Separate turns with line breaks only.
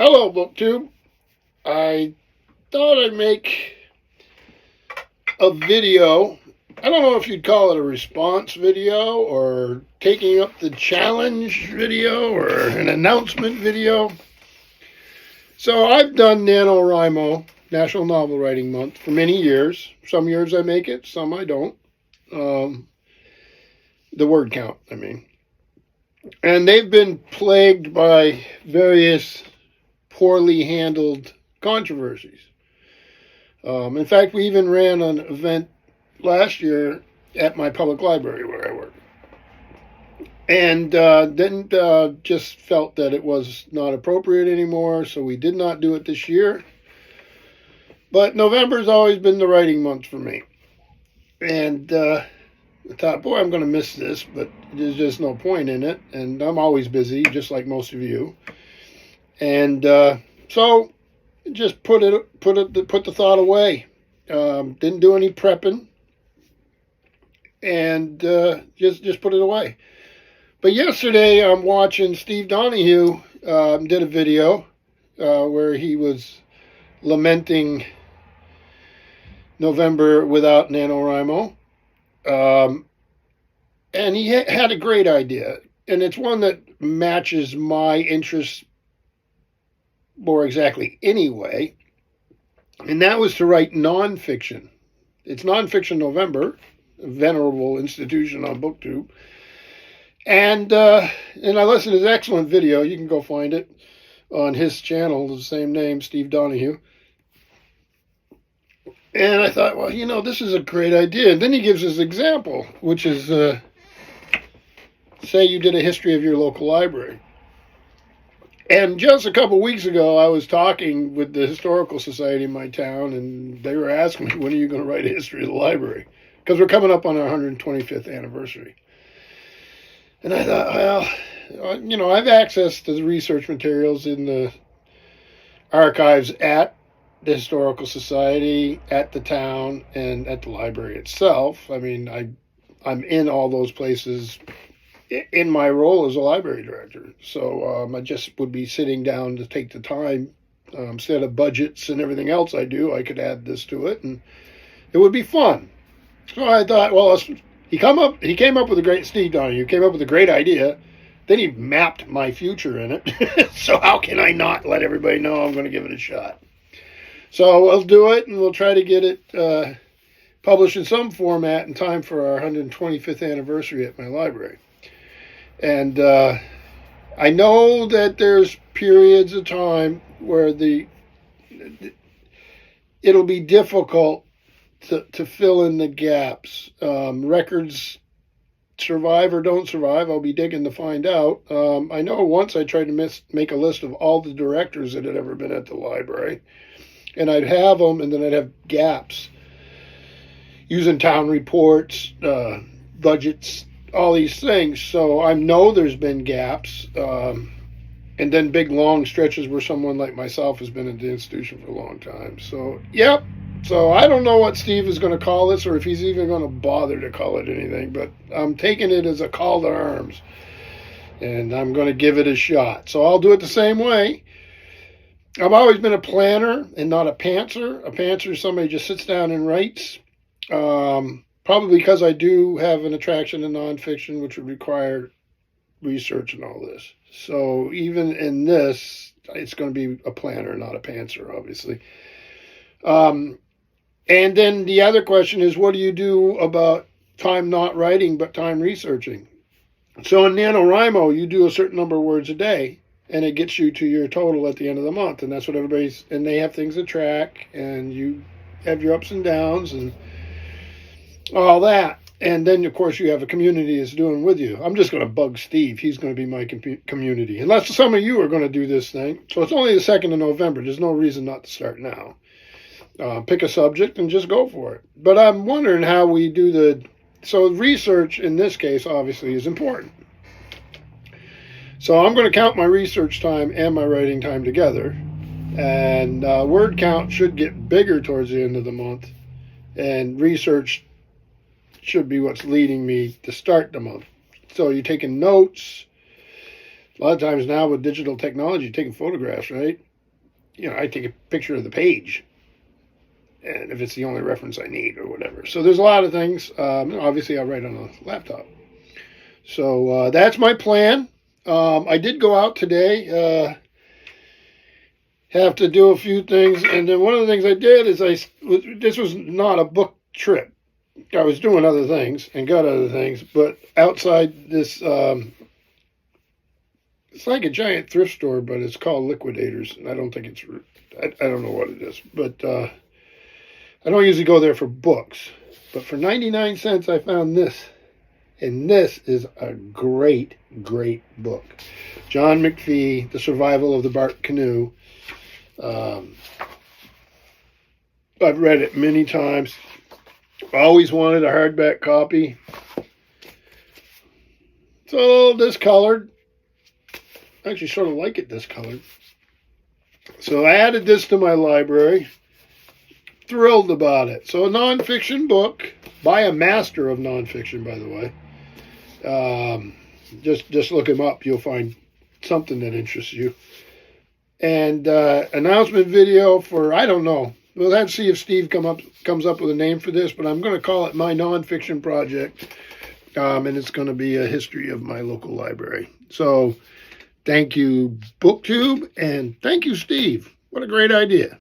Hello, BookTube. I thought I'd make a video. I don't know if you'd call it a response video or taking up the challenge video or an announcement video. So I've done NaNoWriMo, National Novel Writing Month, for many years. Some years I make it, some I don't. The word count, I mean. And they've been plagued by various poorly handled controversies. In fact, we even ran an event last year at my public library where I work. And then just felt that it was not appropriate anymore, so we did not do it this year. But November's always been the writing month for me. And I thought, boy, I'm going to miss this, but there's just no point in it. And I'm always busy, just like most of you. And so just put the thought away. Didn't do any prepping, and just put it away. But yesterday I'm watching Steve Donahue did a video where he was lamenting November without NaNoWriMo. And he had a great idea, and it's one that matches my interests more exactly anyway, and that was to write nonfiction. It's Nonfiction November, a venerable institution on BookTube. And I listened to his excellent video. You can go find it on his channel, the same name, Steve Donahue. And I thought, well, this is a great idea. And then he gives his example, which is, say you did a history of your local library. And just a couple weeks ago, I was talking with the Historical Society in my town, and they were asking me, when are you going to write a history of the library? Because we're coming up on our 125th anniversary. And I thought, well, I've access to the research materials in the archives at the Historical Society, at the town, and at the library itself. I mean, I'm in all those places in my role as a library director. So I just would be sitting down to take the time. Instead of budgets and everything else I do, I could add this to it, and it would be fun. So I thought, well, he came up with a great, Steve Donahue came up with a great idea. Then he mapped my future in it. So how can I not let everybody know I'm going to give it a shot? So we'll do it, and we'll try to get it published in some format in time for our 125th anniversary at my library. And I know that there's periods of time where it'll be difficult to fill in the gaps. Records survive or don't survive. I'll be digging to find out. I know once I tried to make a list of all the directors that had ever been at the library, and I'd have them, and then I'd have gaps using town reports, budgets, all these things. So I know there's been gaps, and then big long stretches where someone like myself has been at the institution for a long time. So yep. So I don't know what Steve is going to call this, or if he's even going to bother to call it anything, but I'm taking it as a call to arms, and I'm going to give it a shot. So I'll do it the same way. I've always been a planner and not a pantser. A pantser is somebody who just sits down and writes. Probably because I do have an attraction to nonfiction, which would require research and all this. So even in this, it's going to be a planner, not a pantser, obviously. And then the other question is, what do you do about time not writing, but time researching? So in NaNoWriMo, you do a certain number of words a day, and it gets you to your total at the end of the month. And that's what and they have things to track, and you have your ups and downs, and all that. And then, of course, you have a community that's doing with you. I'm just going to bug Steve. He's going to be my community. Unless some of you are going to do this thing. So it's only the 2nd of November. There's no reason not to start now. Pick a subject and just go for it. But I'm wondering how we do so research in this case, obviously, is important. So I'm going to count my research time and my writing time together. And word count should get bigger towards the end of the month. And research should be what's leading me to start the month. So you're taking notes. A lot of times now with digital technology, you're taking photographs, right? I take a picture of the page, and if it's the only reference I need or whatever. So there's a lot of things. Obviously, I write on a laptop. So that's my plan. I did go out today. Have to do a few things, and then one of the things I did is this was not a book trip. I was doing other things and got other things, but outside this, it's like a giant thrift store, but it's called Liquidators, and I don't think it's, I don't know what it is, but I don't usually go there for books, but for 99 cents I found this, and this is a great, great book. John McPhee, The Survival of the Bark Canoe. I've read it many times. Always wanted a hardback copy. It's a little discolored. I actually sort of like it discolored. So I added this to my library. Thrilled about it. So a nonfiction book by a master of nonfiction, by the way. Just look him up. You'll find something that interests you. And announcement video for, I don't know. We'll have to see if Steve comes up with a name for this, but I'm going to call it my nonfiction project. And it's going to be a history of my local library. So thank you, BookTube, and thank you, Steve. What a great idea.